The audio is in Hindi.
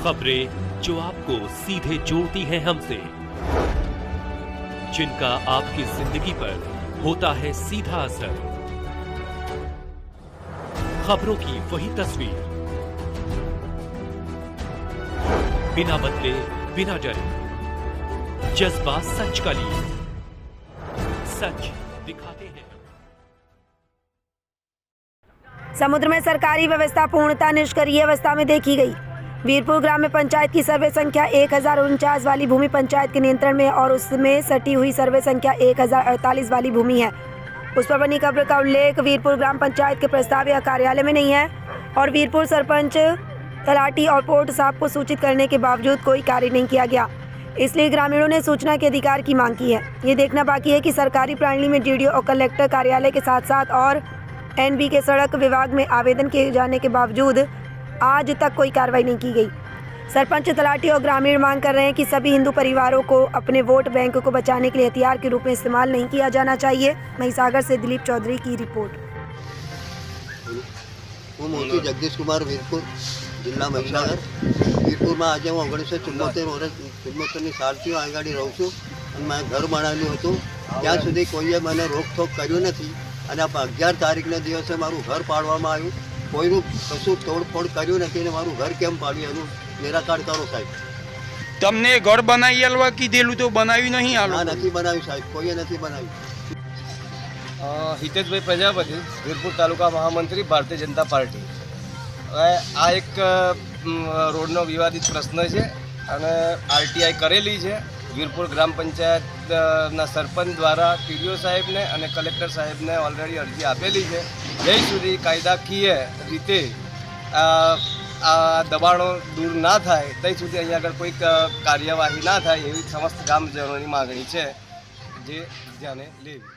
खबरें जो आपको सीधे जोड़ती हैं हमसे, जिनका आपकी जिंदगी पर होता है सीधा असर। खबरों की वही तस्वीर, बिना बदले बिना डरे, जज्बा सच का लिए, सच दिखाते हैं। समुद्र में सरकारी व्यवस्था पूर्णतः निष्क्रिय अवस्था में देखी गई। वीरपुर ग्राम पंचायत की सर्वे संख्या 1049 वाली भूमि पंचायत के नियंत्रण में और उसमें सटी हुई सर्वे संख्या 1048 वाली भूमि है। उस पर बनी खबर का उल्लेख वीरपुर ग्राम पंचायत के प्रस्ताव या कार्यालय में नहीं है और वीरपुर सरपंच, तलाटी और पोर्ट साहब को सूचित करने के बावजूद कोई कार्य नहीं किया गया। इसलिए ग्रामीणों ने सूचना के अधिकार की मांग की है। ये देखना बाकी है कि सरकारी प्रणाली में डीडीओ और कलेक्टर कार्यालय के साथ साथ और एनबी के सड़क विभाग में आवेदन किए जाने के बावजूद आज तक कोई कार्रवाई नहीं की गई। सरपंच, तलाटी और ग्रामीण मांग कर रहे हैं कि सभी हिंदू परिवारों को अपने वोट बैंक को बचाने के लिए हथियार के रूप में इस्तेमाल नहीं किया जाना चाहिए। महिसागर से दिलीप चौधरी की रिपोर्ट। હું મોતી જગદીશ કુમાર વીરપુર, જિલ્લા મહીસાગર। વીરપુરમાં આજે હું 1974 સાલથી હું આગળ રહું છું અને મેં ઘર બનાવેલું હતું। ત્યાં સુધી કોઈએ મને રોકટોક કર્યું નથી અને 11 તારીખના દિવસે મારું ઘર પાડવામાં આવ્યું। કોઈનું કશું તોડફોડ કર્યું નથી અને મારું ઘર કેમ પાડ્યું એનું નિરાકરણ કરો સાહેબ। તમને ઘર બનાવી આલવા કીધેલું તો બનાવી નહીં આલો? ના, નથી બનાવ્યું સાહેબ, કોઈએ નથી બનાવ્યું। हितेशभाई प्रजापति, वीरपुर तालुका महामंत्री, भारतीय जनता पार्टी। आ एक रोडनो विवादित प्रश्न है અને આરટીઆઈ કરેલી છે। વીરપુર ગ્રામ પંચાયતના સરપંચ દ્વારા ટીડીઓ સાહેબને અને કલેક્ટર સાહેબને ઓલરેડી અરજી આપેલી છે। જ્યાં સુધી કાયદાકીય રીતે આ દબાણો દૂર ના થાય ત્યાં સુધી અહીંયા આગળ કોઈ કાર્યવાહી ના થાય એવી સમસ્ત ગામજનોની માગણી છે, જે ધ્યાને લેવી।